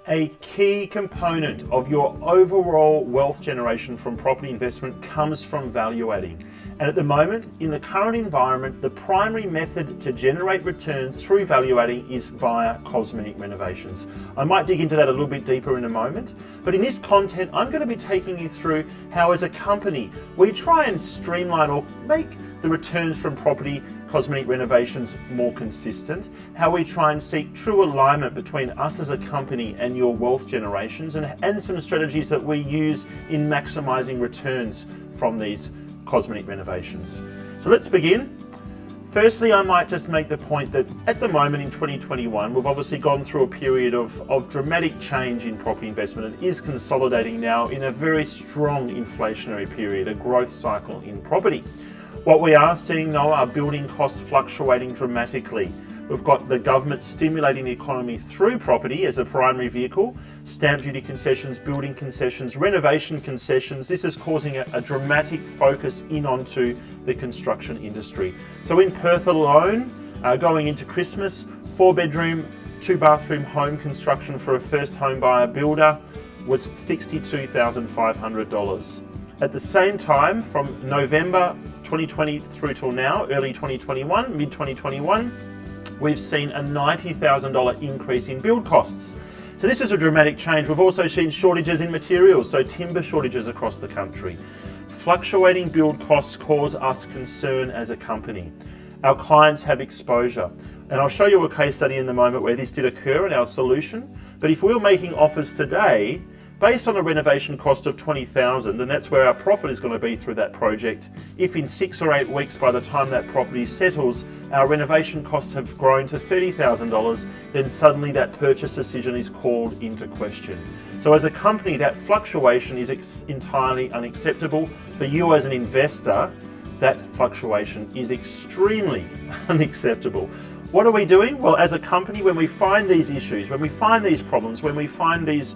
A key component of your overall wealth generation from property investment comes from value adding. And at the moment, in the current environment, the primary method to generate returns through value adding is via cosmetic renovations. I might dig into that a little bit deeper in a moment, but in this content, I'm going to be taking you through how as a company, we try and streamline or make the returns from property cosmetic renovations more consistent, how we try and seek true alignment between us as a company and your wealth generations, and some strategies that we use in maximizing returns from these cosmetic renovations. So let's begin. Firstly, I might just make the point that at the moment in 2021, we've obviously gone through a period of dramatic change in property investment. It is consolidating now in a very strong inflationary period, a growth cycle in property. What we are seeing though are building costs fluctuating dramatically. We've got the government stimulating the economy through property as a primary vehicle, stamp duty concessions, building concessions, renovation concessions. This is causing a dramatic focus in onto the construction industry. So in Perth alone, going into Christmas, 4-bedroom, 2-bathroom home construction for a first home buyer builder was $62,500. At the same time, from November 2020 through till now, early 2021, mid 2021, we've seen a $90,000 increase in build costs. So this is a dramatic change. We've also seen shortages in materials, so timber shortages across the country. Fluctuating build costs cause us concern as a company. Our clients have exposure. And I'll show you a case study in a moment where this did occur in our solution. But if we were making offers today, based on a renovation cost of $20,000, and that's where our profit is going to be through that project. If in 6 or 8 weeks, by the time that property settles, our renovation costs have grown to $30,000, then suddenly that purchase decision is called into question. So as a company, that fluctuation is entirely unacceptable. For you as an investor, that fluctuation is extremely unacceptable. What are we doing? Well, as a company, when we find these issues, when we find these problems, when we find these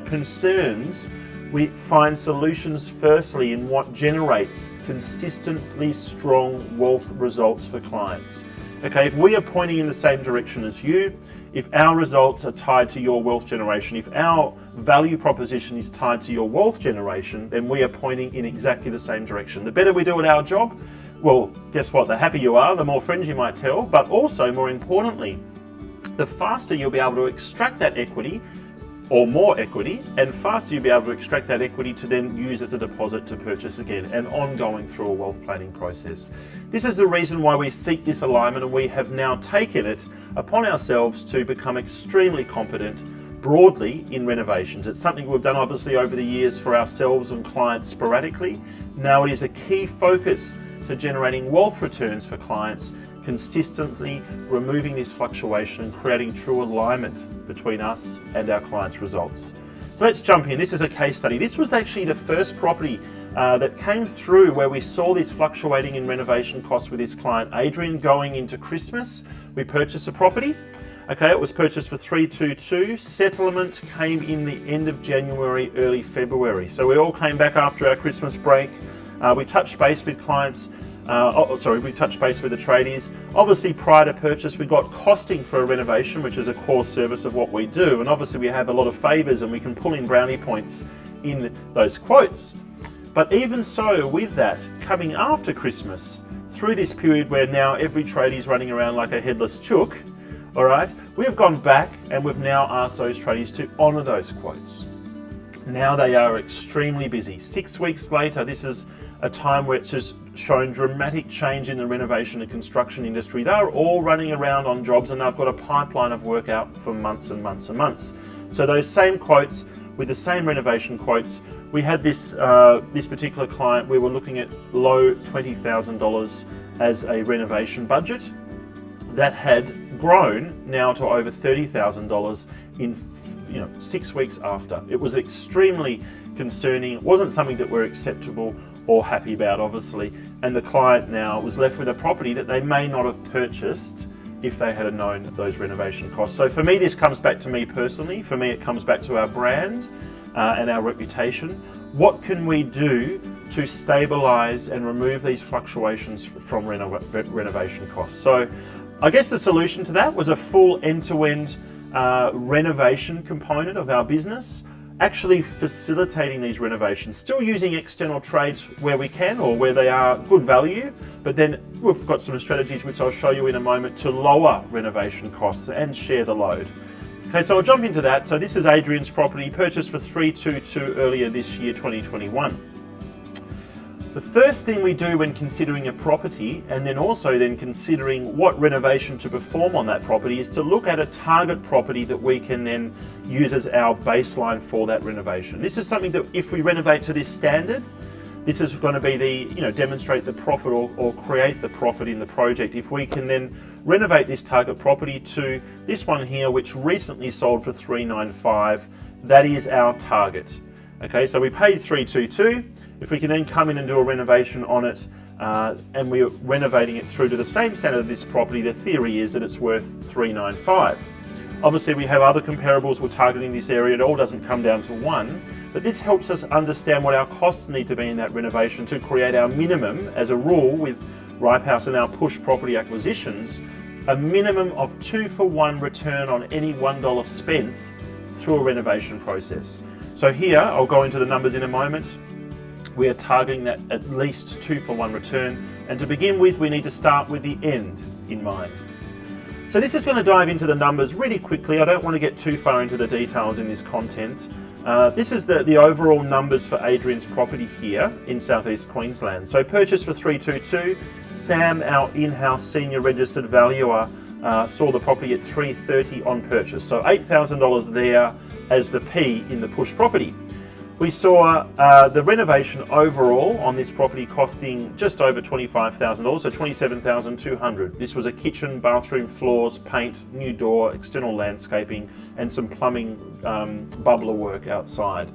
concerns, we find solutions firstly in what generates consistently strong wealth results for clients. Okay, if we are pointing in the same direction as you, if our results are tied to your wealth generation, if our value proposition is tied to your wealth generation, then we are pointing in exactly the same direction. The better we do at our job, well, guess what? The happier you are, the more friends you might tell, but also more importantly, the faster you'll be able to extract that equity or more equity, and faster you'll be able to extract that equity to then use as a deposit to purchase again, and ongoing through a wealth planning process. This is the reason why we seek this alignment, and we have now taken it upon ourselves to become extremely competent broadly in renovations. It's something we've done obviously over the years for ourselves and clients sporadically. Now it is a key focus to generating wealth returns for clients, consistently removing this fluctuation and creating true alignment between us and our clients' results. So let's jump in. This is a case study. This was actually the first property that came through where we saw this fluctuating in renovation costs with this client, Adrian, going into Christmas. We purchased a property. Okay, it was purchased for $322. Settlement came in the end of January, early February. So we all came back after our Christmas break. We touched base with clients. We touched base with the tradies. Obviously, prior to purchase, we got costing for a renovation, which is a core service of what we do. And obviously, we have a lot of favours and we can pull in brownie points in those quotes. But even so, with that, coming after Christmas, through this period where now every tradie is running around like a headless chook, all right, we've gone back and we've now asked those tradies to honour those quotes. Now they are extremely busy. 6 weeks later, this is a time where it's just shown dramatic change in the renovation and construction industry. They're all running around on jobs and they've got a pipeline of work out for months and months and months. So those same quotes with the same renovation quotes, we had this particular client, we were looking at low $20,000 as a renovation budget. That had grown now to over $30,000 in 6 weeks after. It was extremely concerning. It wasn't something that we're acceptable or happy about, obviously, and the client now was left with a property that they may not have purchased if they had known those renovation costs. So for me, this comes back to me personally. For me, it comes back to our brand and our reputation. What can we do to stabilize and remove these fluctuations from renovation costs? So I guess the solution to that was a full end-to-end renovation component of our business, actually facilitating these renovations, still using external trades where we can or where they are good value, but then we've got some strategies which I'll show you in a moment to lower renovation costs and share the load. Okay, so I'll jump into that. So this is Adrian's property, purchased for $322 earlier this year, 2021. The first thing we do when considering a property, and then also then considering what renovation to perform on that property, is to look at a target property that we can then use as our baseline for that renovation. This is something that if we renovate to this standard, this is going to be the, demonstrate the profit or create the profit in the project. If we can then renovate this target property to this one here, which recently sold for $395, that is our target. Okay, so we paid $322. If we can then come in and do a renovation on it, and we're renovating it through to the same standard of this property, the theory is that it's worth $395. Obviously, we have other comparables we're targeting this area. It all doesn't come down to one, but this helps us understand what our costs need to be in that renovation to create our minimum, as a rule with Ripehouse and our push property acquisitions, a minimum of 2-for-1 return on any $1 spent through a renovation process. So here, I'll go into the numbers in a moment. We are targeting that at least 2-for-1 return, and to begin with we need to start with the end in mind. So this is going to dive into the numbers really quickly. I don't want to get too far into the details in this content. This is the overall numbers for Adrian's property here in Southeast Queensland. So purchased for $322. Sam, our in-house senior registered valuer, saw the property at $330 on purchase. So $8,000 there as the P in the push property. We saw the renovation overall on this property costing just over $25,000, so $27,200. This was a kitchen, bathroom, floors, paint, new door, external landscaping, and some plumbing bubbler work outside.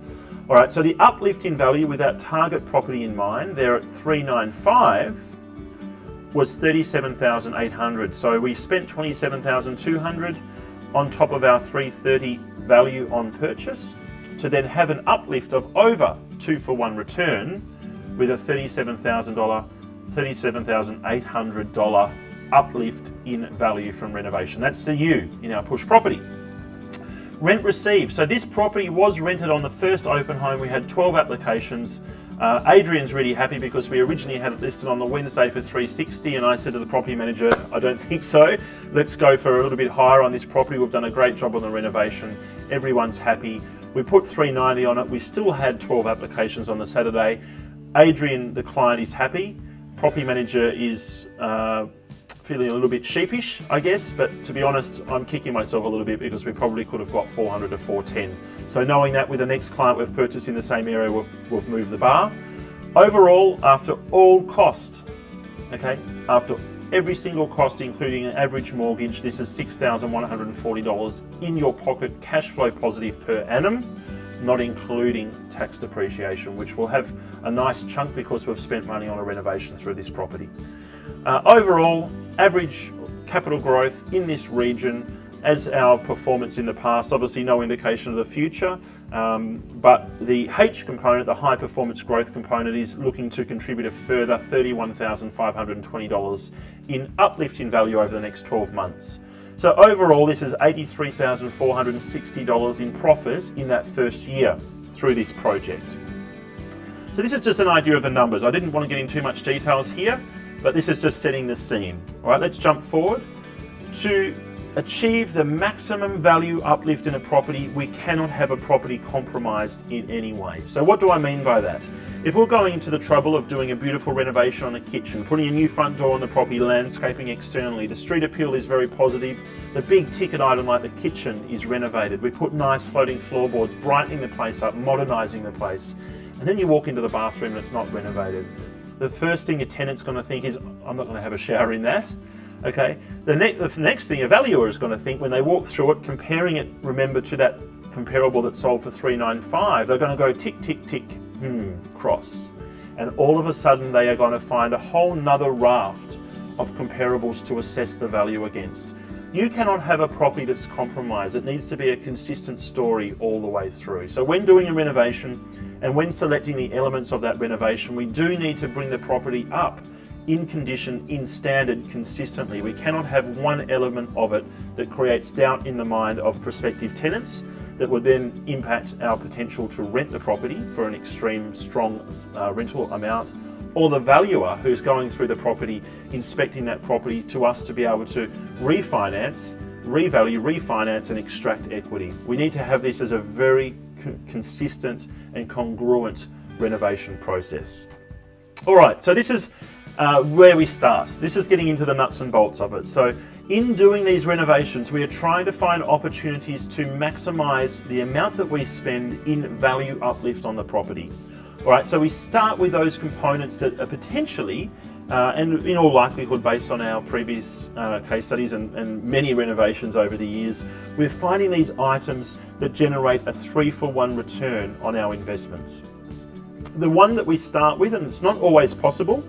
All right, so the uplift in value with that target property in mind, there at $395, was $37,800. So we spent $27,200 on top of our $330 value on purchase, to then have an uplift of over 2-for-1 return with a $37,800 uplift in value from renovation. That's the U in our push property. Rent received. So this property was rented on the first open home. We had 12 applications. Adrian's really happy because we originally had it listed on the Wednesday for $360, and I said to the property manager, I don't think so. Let's go for a little bit higher on this property. We've done a great job on the renovation. Everyone's happy. We put $390 on it. We still had 12 applications on the Saturday. Adrian, the client, is happy. Property manager is feeling a little bit sheepish, I guess, but to be honest, I'm kicking myself a little bit because we probably could have got $400 to $410. So knowing that with the next client we've purchased in the same area, we've moved the bar. Overall, after all cost, okay, after every single cost, including an average mortgage, this is $6,140 in your pocket, cash flow positive per annum, not including tax depreciation, which will have a nice chunk because we've spent money on a renovation through this property. Overall, average capital growth in this region, as our performance in the past, obviously no indication of the future, but the H component, the high performance growth component, is looking to contribute a further $31,520 in uplift in value over the next 12 months. So overall, this is $83,460 in profit in that first year through this project. So this is just an idea of the numbers. I didn't want to get into too much details here, but this is just setting the scene. All right, let's jump forward. To achieve the maximum value uplift in a property, we cannot have a property compromised in any way. So what do I mean by that? If we're going into the trouble of doing a beautiful renovation on a kitchen, putting a new front door on the property, landscaping externally, the street appeal is very positive, the big ticket item like the kitchen is renovated, we put nice floating floorboards, brightening the place up, modernising the place, and then you walk into the bathroom and it's not renovated. The first thing your tenant's going to think is, I'm not going to have a shower in that. Okay. The next thing a valuer is going to think when they walk through it, comparing it, remember, to that comparable that sold for $395, they're going to go tick, tick, tick, cross. And all of a sudden they are going to find a whole nother raft of comparables to assess the value against. You cannot have a property that's compromised. It needs to be a consistent story all the way through. So when doing a renovation and when selecting the elements of that renovation, we do need to bring the property up in condition, in standard, consistently. We cannot have one element of it that creates doubt in the mind of prospective tenants that would then impact our potential to rent the property for an extreme strong rental amount, or the valuer who's going through the property, inspecting that property to us to be able to refinance, revalue, refinance and extract equity. We need to have this as a very consistent and congruent renovation process. All right, so this is where we start. This is getting into the nuts and bolts of it. So in doing these renovations, we are trying to find opportunities to maximize the amount that we spend in value uplift on the property. All right, so we start with those components that are potentially, and in all likelihood, based on our previous case studies and many renovations over the years, we're finding these items that generate a 3-for-1 return on our investments. The one that we start with, and it's not always possible,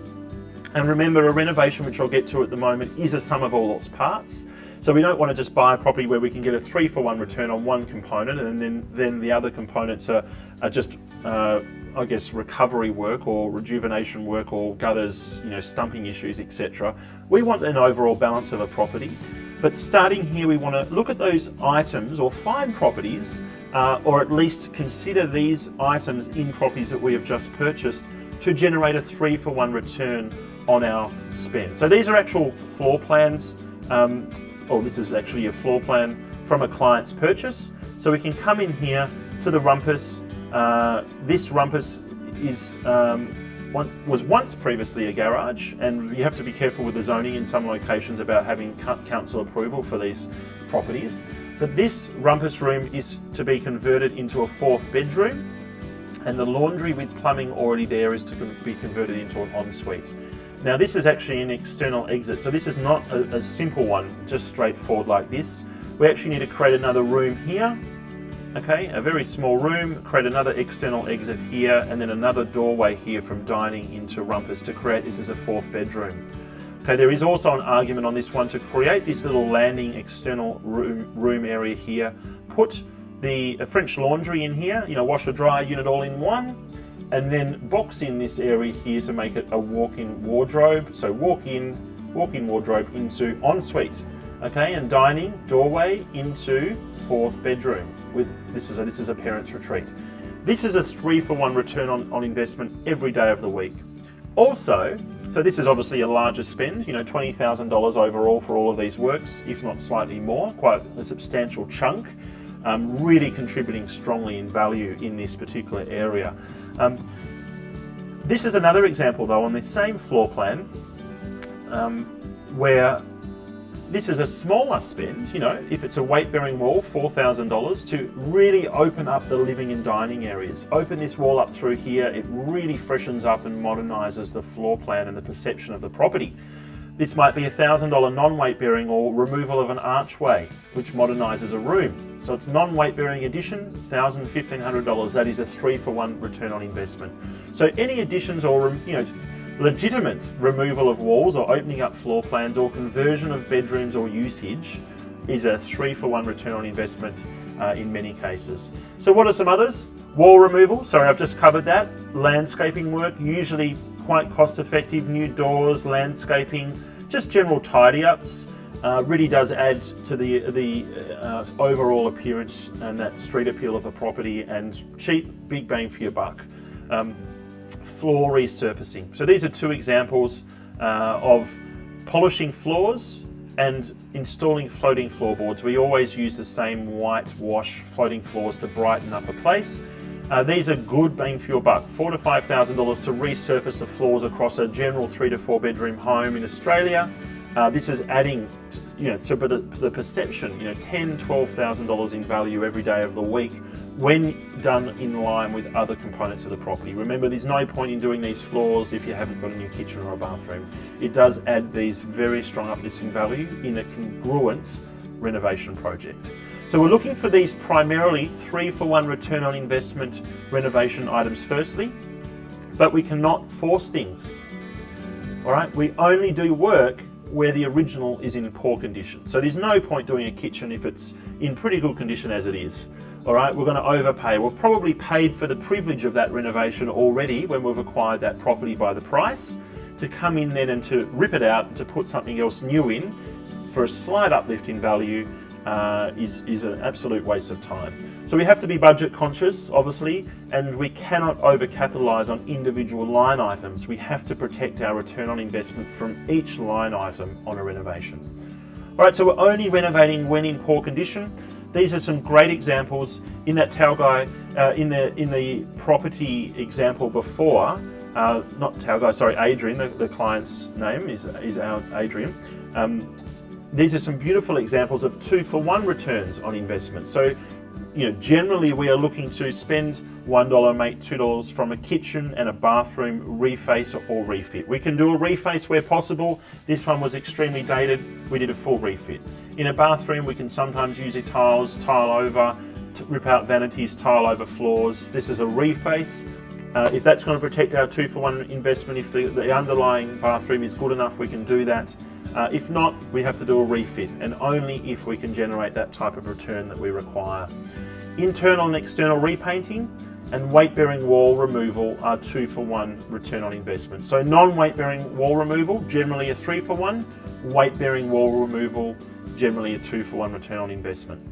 and remember, a renovation, which I'll get to at the moment, is a sum of all its parts. So we don't want to just buy a property where we can get a 3-for-1 return on one component, and then the other components are just, I guess, recovery work or rejuvenation work or gutters, stumping issues, etc. We want an overall balance of a property. But starting here, we want to look at those items or find properties, or at least consider these items in properties that we have just purchased to generate a 3-for-1 return on our spend. So these are actual floor plans, this is actually a floor plan from a client's purchase. So we can come in here to the rumpus. This rumpus was once previously a garage, and you have to be careful with the zoning in some locations about having council approval for these properties. But this rumpus room is to be converted into a 4th bedroom, and the laundry with plumbing already there is to be converted into an ensuite. Now this is actually an external exit, so this is not a simple one, just straightforward like this. We actually need to create another room here, okay, a very small room, create another external exit here, and then another doorway here from dining into rumpus to create this as a 4th bedroom. Okay, there is also an argument on this one to create this little landing external room area here, put the French laundry in here, washer dryer unit all in one, and then box in this area here to make it a walk-in wardrobe. So walk-in wardrobe into ensuite, okay, and dining doorway into 4th bedroom. This is a parent's retreat. This is a 3-for-1 return on investment every day of the week. Also, so this is obviously a larger spend, $20,000 overall for all of these works, if not slightly more, quite a substantial chunk. Really contributing strongly in value in this particular area. This is another example though on this same floor plan where this is a smaller spend, if it's a weight-bearing wall, $4,000, to really open up the living and dining areas. Open this wall up through here, it really freshens up and modernizes the floor plan and the perception of the property. This might be a $1,000 non-weight bearing or removal of an archway, which modernizes a room. So it's non-weight bearing addition, $1,000, $1,500. That is a 3-for-1 return on investment. So any additions or legitimate removal of walls or opening up floor plans or conversion of bedrooms or usage is a 3-for-1 return on investment in many cases. So what are some others? Wall removal, sorry, I've just covered that. Landscaping work, usually quite cost effective. New doors, landscaping, just general tidy ups. Really does add to the overall appearance and that street appeal of a property, and cheap, big bang for your buck. Floor resurfacing. So these are 2 examples of polishing floors and installing floating floorboards. We always use the same white wash floating floors to brighten up a place. These are good bang for your buck, $4,000 to $5,000 to resurface the floors across a general 3 to 4 bedroom home in Australia. This is adding, to the perception, $10,000, $12,000 in value every day of the week when done in line with other components of the property. Remember, there's no point in doing these floors if you haven't got a new kitchen or a bathroom. It does add these very strong uplifts in value in a congruent renovation project. So we're looking for these primarily 3-for-1 return on investment renovation items firstly, but we cannot force things. All right, we only do work where the original is in poor condition. So there's no point doing a kitchen if it's in pretty good condition as it is. All right, we're going to overpay. We've probably paid for the privilege of that renovation already when we've acquired that property by the price. To come in then and to rip it out and to put something else new in for a slight uplift in value is an absolute waste of time. So we have to be budget conscious, obviously, and we cannot overcapitalize on individual line items. We have to protect our return on investment from each line item on a renovation. All right, so we're only renovating when in poor condition. These are some great examples in that towel guy, in the property example before. Not towel guy, sorry, Adrian. The client's name is our Adrian. These are some beautiful examples of 2-for-1 returns on investment. So, generally we are looking to spend $1, make $2 from a kitchen and a bathroom reface or refit. We can do a reface where possible. This one was extremely dated. We did a full refit. In a bathroom, we can sometimes use your tiles, tile over, rip out vanities, tile over floors. This is a reface. If that's going to protect our 2-for-1 investment, if the underlying bathroom is good enough, we can do that. If not, we have to do a refit, and only if we can generate that type of return that we require. Internal and external repainting and weight-bearing wall removal are 2-for-1 return on investment. So non-weight-bearing wall removal, generally a 3-for-1. Weight-bearing wall removal, generally a 2-for-1 return on investment.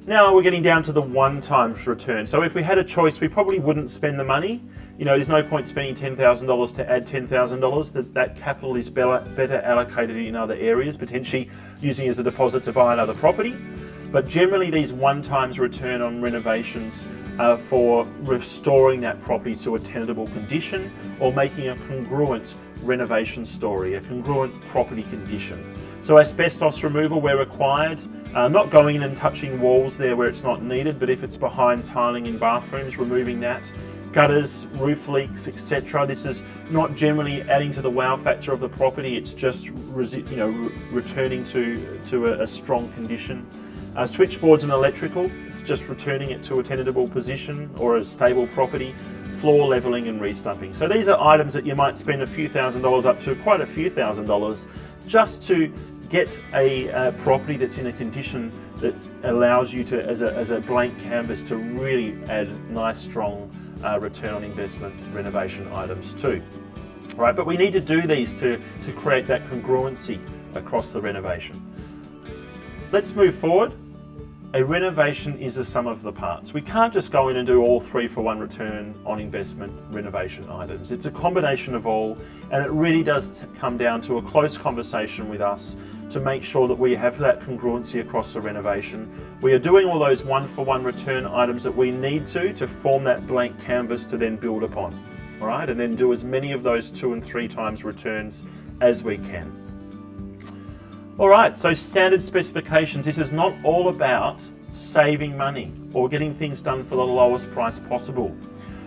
Now we're getting down to the 1x return. So if we had a choice, we probably wouldn't spend the money. There's no point spending $10,000 to add $10,000. That capital is better allocated in other areas, potentially using as a deposit to buy another property. But generally these 1x return on renovations are for restoring that property to a tenantable condition or making a congruent renovation story, a congruent property condition. So asbestos removal where required, not going in and touching walls there where it's not needed, but if it's behind tiling in bathrooms, removing that. Gutters, roof leaks, etc. This is not generally adding to the wow factor of the property. It's just returning to a strong condition. Switchboards and electrical, it's just returning it to a tenantable position or a stable property. Floor leveling and restumping. So these are items that you might spend a few $1,000s up to quite a few $1,000s just to get a property that's in a condition that allows you to, as a blank canvas, to really add nice, strong return on investment renovation items too. Right, but we need to do these to create that congruency across the renovation. Let's move forward. A renovation is a sum of the parts. We can't just go in and do all 3-for-1 return on investment renovation items. It's a combination of all, and it really does come down to a close conversation with us to make sure that we have that congruency across the renovation. We are doing all those 1-for-1 return items that we need to form that blank canvas to then build upon. All right, and then do as many of those 2 and 3x returns as we can. All right, so standard specifications. This is not all about saving money or getting things done for the lowest price possible.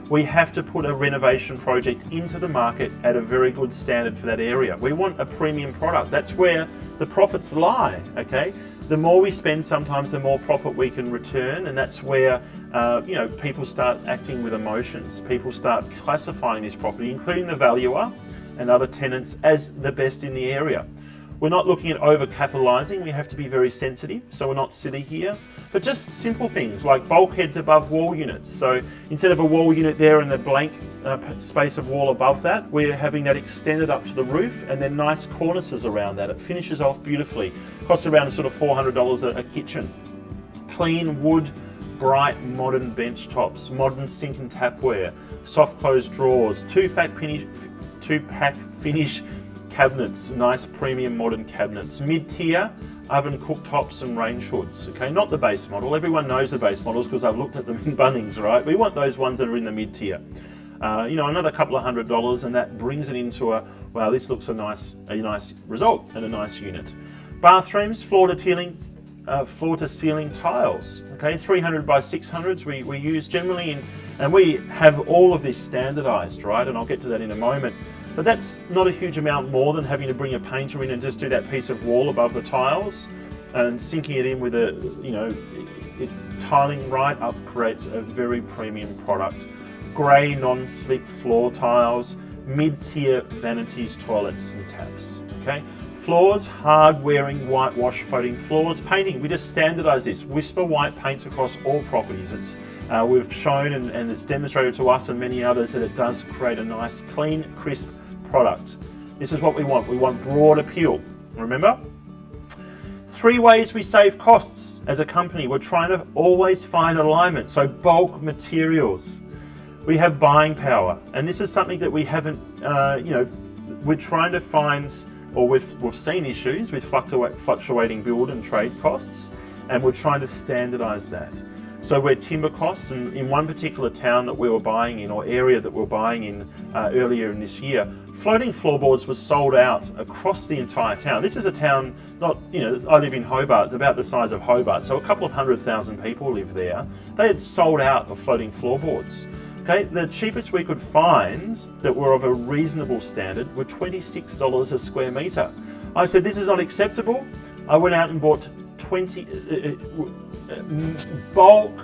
We have to put a renovation project into the market at a very good standard for that area. We want a premium product. That's where the profits lie, okay? The more we spend, sometimes the more profit we can return, and that's where people start acting with emotions. People start classifying this property, including the valuer and other tenants, as the best in the area. We're not looking at over-capitalising. We have to be very sensitive, so we're not silly here. But just simple things like bulkheads above wall units. So instead of a wall unit there and the blank space of wall above that, we're having that extended up to the roof and then nice cornices around that. It finishes off beautifully. Costs around sort of $400 a kitchen. Clean wood, bright modern bench tops, modern sink and tapware, soft close drawers, two-pack finish cabinets, nice premium modern cabinets, mid-tier oven cooktops and range hoods. Okay, not the base model. Everyone knows the base models because I've looked at them in Bunnings, right? We want those ones that are in the mid-tier. Another couple of $100, and that brings it into wow, this looks a nice result and a nice unit. Bathrooms, floor to ceiling tiles. Okay, 300 by 600s we use generally, and we have all of this standardized, right? And I'll get to that in a moment. But that's not a huge amount more than having to bring a painter in and just do that piece of wall above the tiles and sinking it in with tiling right up creates a very premium product. Grey non-slip floor tiles, mid-tier vanities, toilets and taps. Okay, floors, hard-wearing whitewash floating floors. Painting, we just standardise this. Whisper White paints across all properties. We've shown and it's demonstrated to us and many others that it does create a nice, clean, crisp product. This is what we want. We want broad appeal. Remember? 3 ways we save costs as a company. We're trying to always find alignment. So bulk materials. We have buying power, and this is something that we haven't, we're trying to find, or we've seen issues with fluctuating build and trade costs, and we're trying to standardize that. So where timber costs, and in one particular town that we were buying in, or area that we were buying in earlier in this year, floating floorboards were sold out across the entire town. This is a town, I live in Hobart, it's about the size of Hobart, so a couple of 100,000 people live there. They had sold out of floating floorboards. Okay, the cheapest we could find that were of a reasonable standard were $26 a square metre. I said, this is not acceptable. I went out and bought 20 bulk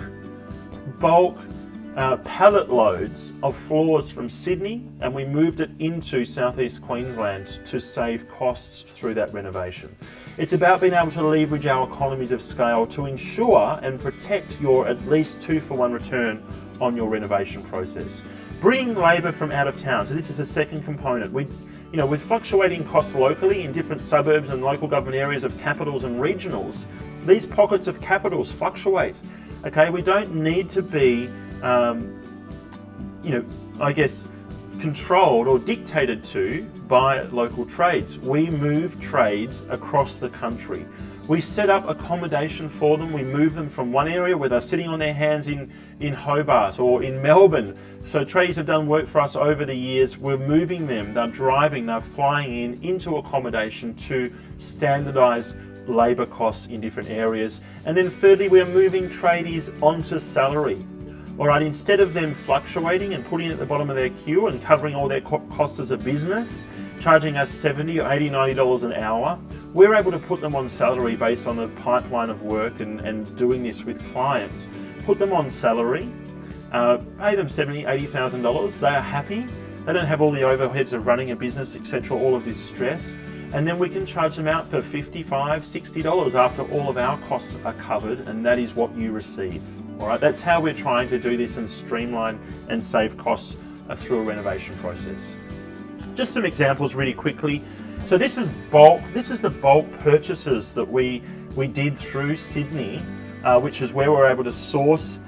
pallet loads of floors from Sydney, and we moved it into southeast Queensland to save costs through that renovation. It's about being able to leverage our economies of scale to ensure and protect your at least 2-for-1 return on your renovation process. Bringing labour from out of town. So this is a second component. With fluctuating costs locally in different suburbs and local government areas of capitals and regionals, these pockets of capitals fluctuate. Okay, we don't need to be, controlled or dictated to by local trades. We move trades across the country. We set up accommodation for them. We move them from one area where they're sitting on their hands in Hobart or in Melbourne. So trades have done work for us over the years. We're moving them, they're driving, they're flying into accommodation to standardise labour costs in different areas. And then thirdly, we're moving tradies onto salary. All right, instead of them fluctuating and putting it at the bottom of their queue and covering all their costs as a business, charging us $70 or $80, $90 an hour, we're able to put them on salary based on the pipeline of work and doing this with clients. Put them on salary, pay them $70,000, $80,000. They are happy. They don't have all the overheads of running a business, etc., all of this stress. And then we can charge them out for $55, $60 after all of our costs are covered, and that is what you receive. All right, that's how we're trying to do this and streamline and save costs through a renovation process. Just some examples really quickly. So this is bulk. This is the bulk purchases that we did through Sydney, which is where we're able to source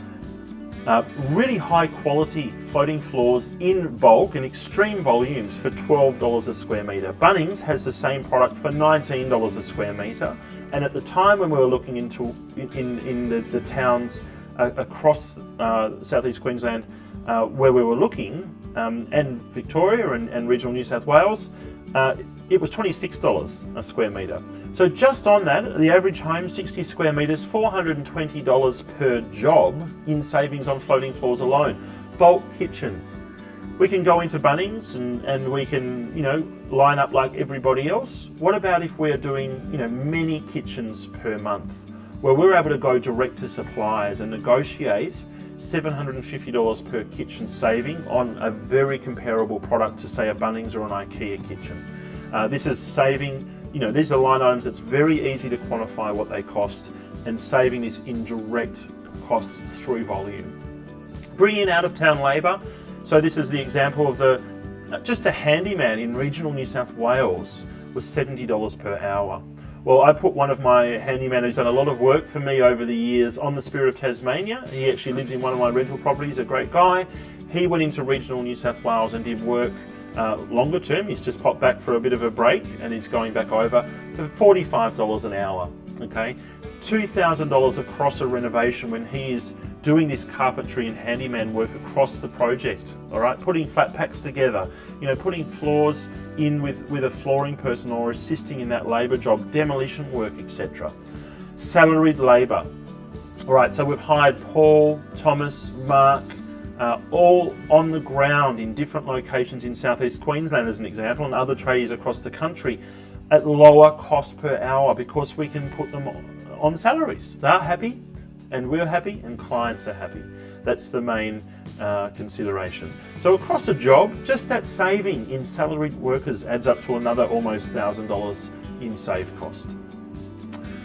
really high quality floating floors in bulk in extreme volumes for $12 a square metre. Bunnings has the same product for $19 a square metre, and at the time when we were looking into in the towns across southeast Queensland where we were looking, and Victoria and regional New South Wales, it was $26 a square metre. So just on that, the average home, 60 square metres, $420 per job in savings on floating floors alone. Bulk kitchens. We can go into Bunnings and we can, line up like everybody else. What about if we're doing, many kitchens per month, where we're able to go direct to suppliers and negotiate $750 per kitchen saving on a very comparable product to, say, a Bunnings or an IKEA kitchen. This is saving, these are line items that's very easy to quantify what they cost, and saving this indirect costs through volume. Bringing in out-of-town labour. So this is the example of just a handyman in regional New South Wales was $70 per hour. Well, I put one of my handyman who's done a lot of work for me over the years on the Spirit of Tasmania. He actually lives in one of my rental properties, a great guy. He went into regional New South Wales and did work longer term. He's just popped back for a bit of a break and he's going back over for $45 an hour. Okay, $2,000 across a renovation when he is doing this carpentry and handyman work across the project. All right, putting flat packs together, putting floors in with a flooring person or assisting in that labour job, demolition work, etc. Salaried labour. All right, so we've hired Paul, Thomas, Mark, all on the ground in different locations in southeast Queensland as an example, and other tradies across the country at lower cost per hour because we can put them on salaries. They're happy and we're happy and clients are happy. That's the main consideration. So across a job, just that saving in salaried workers adds up to another almost $1,000 in save cost.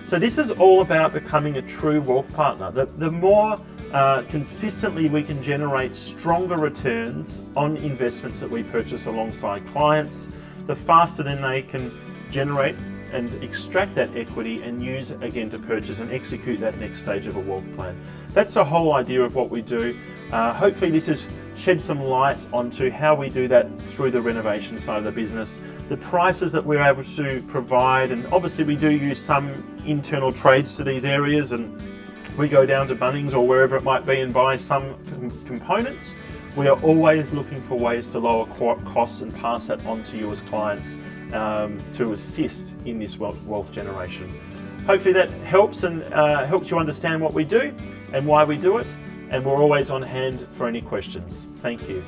So this is all about becoming a true wealth partner. The more consistently we can generate stronger returns on investments that we purchase alongside clients, the faster then they can generate and extract that equity and use it again to purchase and execute that next stage of a wealth plan. That's the whole idea of what we do. Hopefully this has shed some light onto how we do that through the renovation side of the business, the prices that we're able to provide, and obviously we do use some internal trades to these areas, and we go down to Bunnings or wherever it might be and buy some components. We are always looking for ways to lower costs and pass that on to you as clients to assist in this wealth generation. Hopefully that helps and helps you understand what we do and why we do it, and we're always on hand for any questions. Thank you.